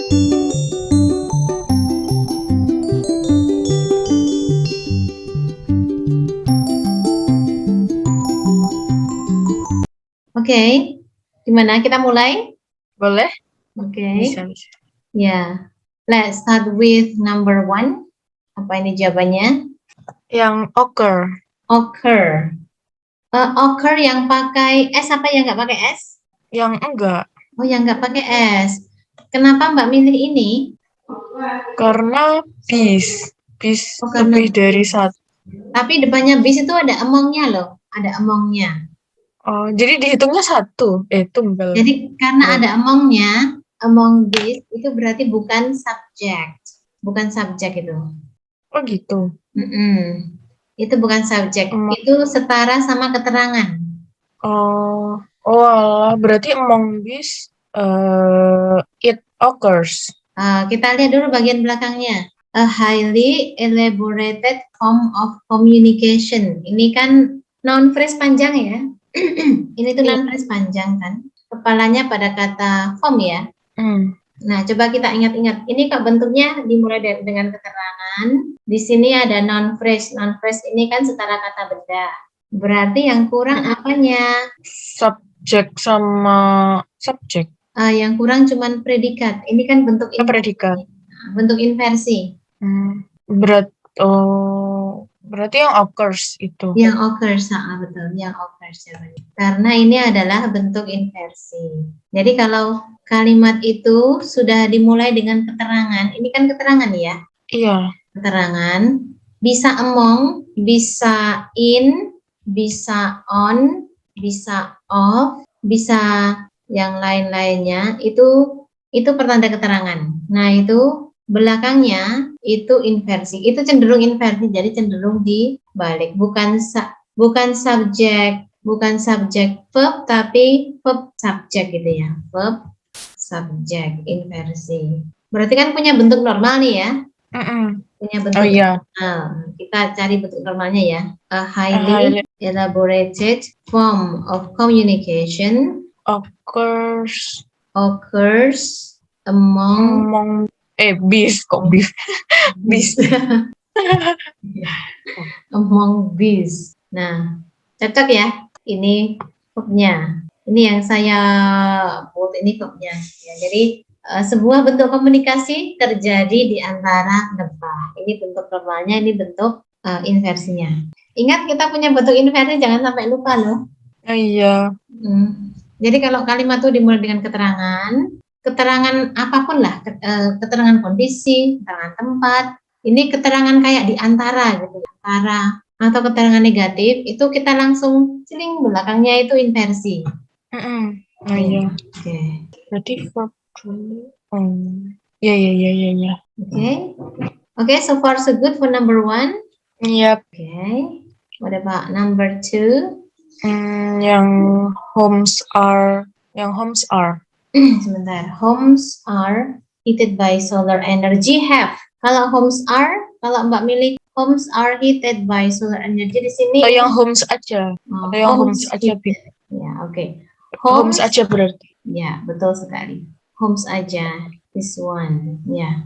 Oke, gimana kita mulai? Boleh? Oke. Bisa. Ya, let's start with number 1. Apa ini jawabannya? Yang occur. Occur. Occur yang pakai S apa yang nggak pakai S? Yang enggak. Oh, yang nggak pakai S. Kenapa Mbak milih ini? Karena bis karena lebih dari satu. Tapi depannya bis itu ada amongnya loh. Ada amongnya. Oh, jadi dihitungnya satu. Tunggal. Jadi karena ada amongnya, among this itu berarti bukan subject. Bukan subjek itu. Oh gitu. Itu bukan subjek. Itu setara sama keterangan. Oh, alah, berarti among this it occurs. Kita lihat dulu bagian belakangnya. A highly elaborated form of communication. Ini kan noun phrase panjang ya. Ini tuh noun phrase panjang kan. Kepalanya pada kata form ya. Nah, coba kita ingat-ingat. Ini kok bentuknya dimulai dengan keterangan. Di sini ada noun phrase. Noun phrase ini kan setara kata benda. Berarti yang kurang apanya? Subjek sama subjek. Yang kurang cuman predikat. Ini kan bentuk inversi. Predikat. Bentuk inversi. Berarti yang occurs itu. Yang occurs, betul. Yang occurs. Karena ini adalah bentuk inversi. Jadi kalau kalimat itu sudah dimulai dengan keterangan, ini kan keterangan ya? Iya. Keterangan, bisa among, bisa in, bisa on, bisa off, bisa yang lain-lainnya, itu pertanda keterangan. Nah, itu belakangnya itu inversi. Itu cenderung inversi, jadi cenderung dibalik. Bukan subjek, verb, tapi verb subjek gitu ya. Verb subjek, inversi. Berarti kan punya bentuk normal nih ya. Punya bentuk normal. Kita cari bentuk normalnya ya. A highly elaborated form of communication occurs among bis. among bees. Nah, cocok ya. Ini verbnya. Ini yang saya buat, ini verbnya. Ya, jadi sebuah bentuk komunikasi terjadi di antara lebah. Ini bentuk normalnya, ini bentuk inversinya. Ingat kita punya bentuk inversi, jangan sampai lupa loh. Iya. Jadi kalau kalimat itu dimulai dengan keterangan apapun lah, keterangan kondisi, keterangan tempat, ini keterangan kayak di antara gitu, antara, atau keterangan negatif, itu kita langsung celing belakangnya itu inversi. Iya. Oke. Berarti verb ya. Okay, so far so good for number 1. Yep. Okay. What about number 2? Yang homes are. Sebentar. Homes are heated by solar energy. Kalau homes are, kalau Mbak milih homes are heated by solar energy di sini. Yang homes aja. Yang homes aja. Ya, oke. Homes aja berarti. Ya, betul sekali. Homes aja. This one. Ya.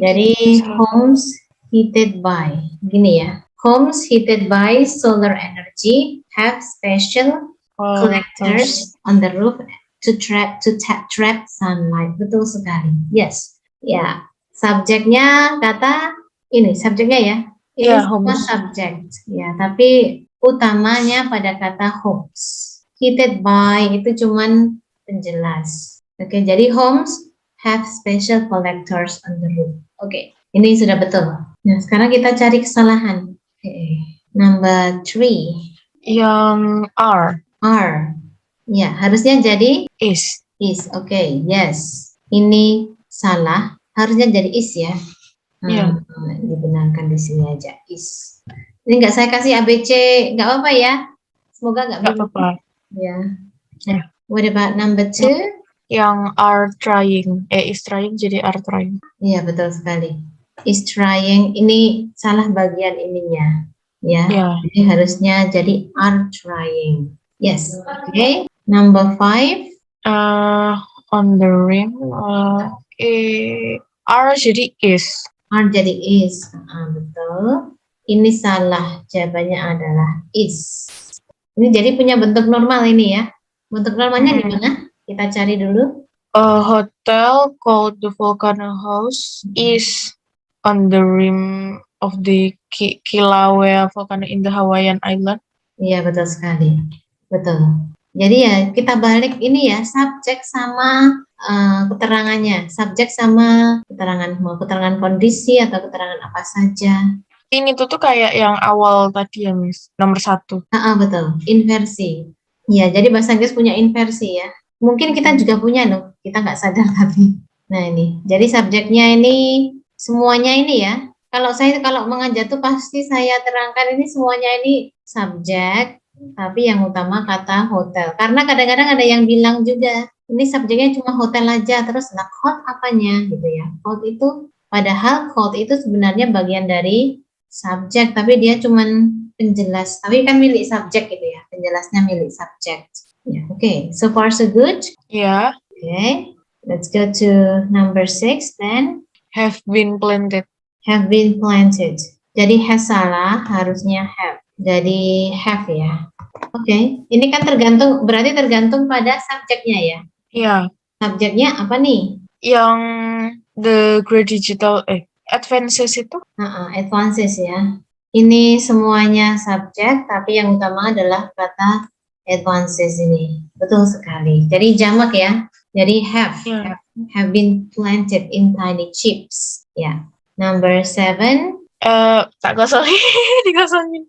Jadi homes heated by. Gini ya. Homes heated by solar energy have special collectors on the roof to trap sunlight. Betul sekali. Yes. Ya. Subjeknya kata ini, subjeknya ya. Ini semua subjek. Ya, tapi utamanya pada kata homes. Heated by itu cuman penjelas. Oke, jadi homes have special collectors on the roof. Oke, ini sudah betul. Nah, sekarang kita cari kesalahan. Number 3. Yang are. Ya, harusnya jadi is. Oke, yes. Ini salah. Harusnya jadi is ya. Dibenarkan di sini aja is. Ini nggak saya kasih ABC, nggak apa-apa ya. Semoga nggak apa-apa. Ya. What about number 2? Yang are trying. Is trying jadi are trying. Iya, betul sekali. Is trying, ini salah bagian ininya. Ya. Jadi harusnya jadi are trying. Yes. Okay. Number 5. On the rim. are jadi is. Are jadi is. Betul. Ini salah. Jawabannya adalah is. Ini jadi punya bentuk normal ini ya. Bentuk normalnya gimana? Kita cari dulu. A hotel called the Volcano House is on the rim of the Kilauea volcano in the Hawaiian Island. Iya, betul sekali. Betul. Jadi ya kita balik ini ya, subjek sama keterangannya. Subjek sama keterangan, mau keterangan kondisi atau keterangan apa saja. Ini tuh kayak yang awal tadi ya, Miss. Nomor 1. Betul. Inversi. Ya, jadi bahasa Inggris punya inversi ya. Mungkin kita juga punya loh, kita nggak sadar tapi. Nah ini, jadi subjeknya ini semuanya ini ya. Kalau mengajar tuh pasti saya terangkan ini semuanya ini subjek, tapi yang utama kata hotel. Karena kadang-kadang ada yang bilang juga, ini subjeknya cuma hotel aja, terus lah called apanya gitu ya. Called itu, padahal called itu sebenarnya bagian dari subjek, tapi dia cuma penjelas. Tapi kan milik subjek gitu ya, penjelasnya milik subjek. Yeah, okay, so far so good. Yeah. Okay, let's go to number 6 then. Have been planted. Have been planted. Jadi has salah, harusnya have. Jadi have ya. Okay, ini kan berarti tergantung pada subjeknya ya. Iya. Subjeknya apa nih? Yang the great digital advances itu? Advances ya. Ini semuanya subjek, tapi yang utama adalah kata advances ini. Betul sekali. Jadi jamak ya. Jadi have been planted in tiny chips. Ya. Number 7. Tak kosongin, dikosongin.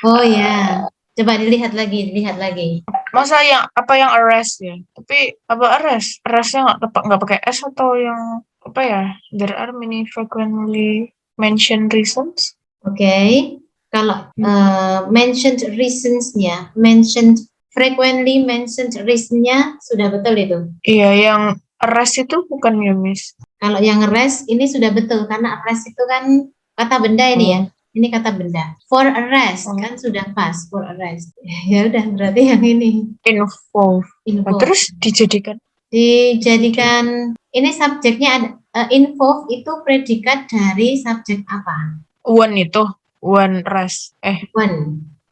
Oh ya. Coba dilihat lagi. Masa yang arrest ya? Tapi apa arrest? Arrestnya nggak pakai S atau yang apa ya? There are many frequently mentioned reasons. Okay. Kalau mentioned reasons-nya, frequently mentioned reason-nya sudah betul itu. Iya, yang arrest itu bukan ya, Miss? Kalau yang arrest ini sudah betul karena arrest itu kan kata benda ini ya. Ini kata benda. For arrest kan sudah pas for arrest. Ya udah berarti yang ini. Involve. Terus dijadikan ini subjeknya ada involve itu predikat dari subjek apa? One arrest.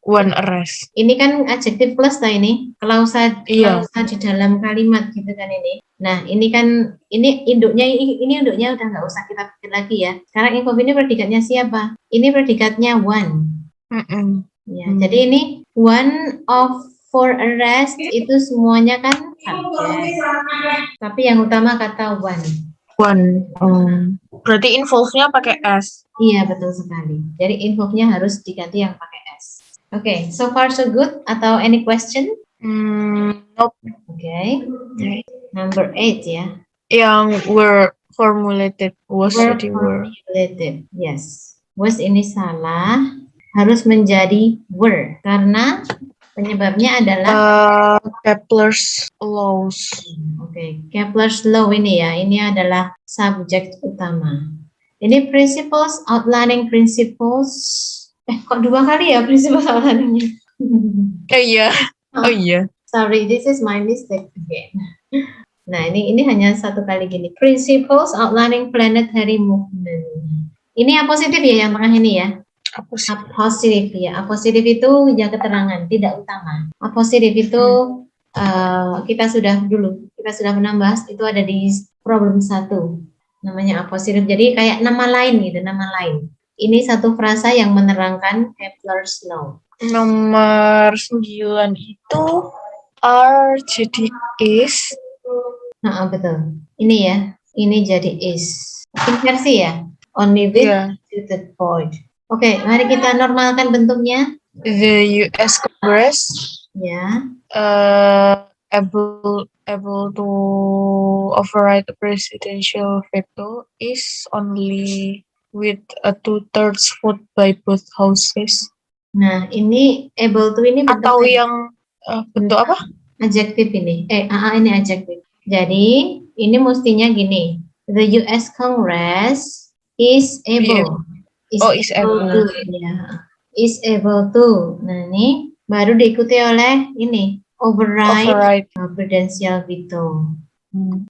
One arrest. Ini kan adjektif plus lah ini. Klausa di dalam kalimat gitu kan ini. Nah, ini kan ini induknya udah nggak usah kita pikir lagi ya. Sekarang involve ini predikatnya siapa? Ini predikatnya one. Ya, jadi ini one of for arrest itu semuanya kan subjek. Tapi yang utama kata one. Berarti involve-nya pakai S. Iya, betul sekali. Jadi involve-nya harus diganti yang pakai S. Okay, so far so good. Atau any question? Nope. Okay. Number 8 ya. Yang were formulated. Was jadi were. Formulated. Yes. Was ini salah. Harus menjadi were. Karena penyebabnya adalah Kepler's laws. Okay, Kepler's law ini ya. Ini adalah subjek utama. Ini principles, outlining principles. Kok 2 kali ya principles outlining-nya? Iya. Oh iya. Sorry, this is my mistake again. Nah, ini hanya 1 kali gini. Principles outlining planetary movement. Ini apositif ya yang tengah ini ya? Apositif ya. Apositif itu ya keterangan, tidak utama. Apositif itu kita sudah menambah, itu ada di problem 1. Namanya apositif. Jadi kayak nama lain gitu, nama lain. Ini satu frasa yang menerangkan Kepler's law. Nomor 9 itu are jadi is. Betul. Ini ya. Ini jadi is. Inversi ya. Only with suited point. Oke, mari kita normalkan bentuknya. The US Congress able to override the presidential veto is only with a 2/3 vote by both houses. Nah, ini able to ini bentuk atau yang bentuk apa? Adjektif ini. Ini adjektif. Jadi, ini mestinya gini. The US Congress is able. Is able to. Ya. Is able to. Nah, ini baru diikuti oleh ini. Override presidential veto.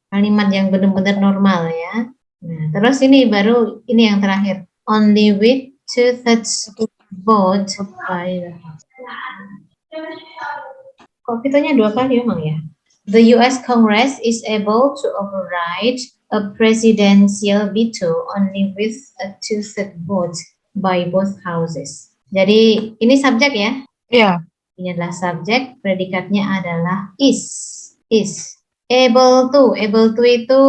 Kalimat yang benar-benar normal ya. Nah, terus ini baru ini yang terakhir. Only with 2/3 vote by the House. Kok fitonya 2 kali emang ya? The US Congress is able to override a presidential veto only with a 2/3 vote by both houses. Jadi ini subjek ya? Iya. Ini adalah subjek, predikatnya adalah is. Is. Able to itu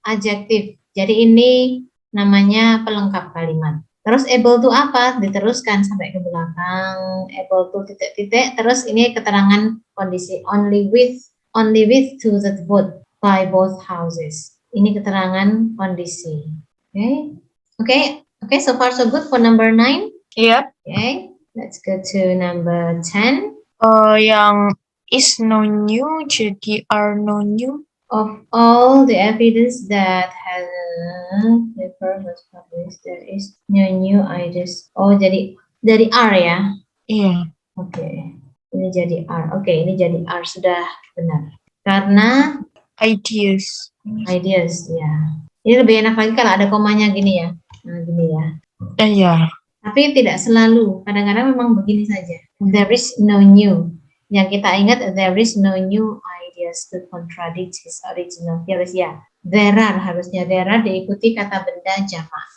adjektif. Jadi ini namanya pelengkap kalimat. Terus able to apa? Diteruskan sampai ke belakang. Able to titik-titik. Terus ini keterangan kondisi only with 2/3 vote by both houses. Ini keterangan kondisi. Okay, so far so good for number 9. Yep. Okay, let's go to number 10. Yang is no new jadi are no new. Of all the evidence that has paper was published, there is no new ideas. Oh, jadi dari R ya? Iya. Oke, ini jadi R. Oke, ini jadi R sudah benar. Karena Ideas. ya. Ini lebih enak lagi kalau ada komanya gini ya. Nah, gini ya. Iya. Tapi tidak selalu. Kadang-kadang memang begini saja. There is no new. Yang kita ingat, there is no new ideas to contradict his original theories. Ya, there are harusnya there are diikuti kata benda jamak.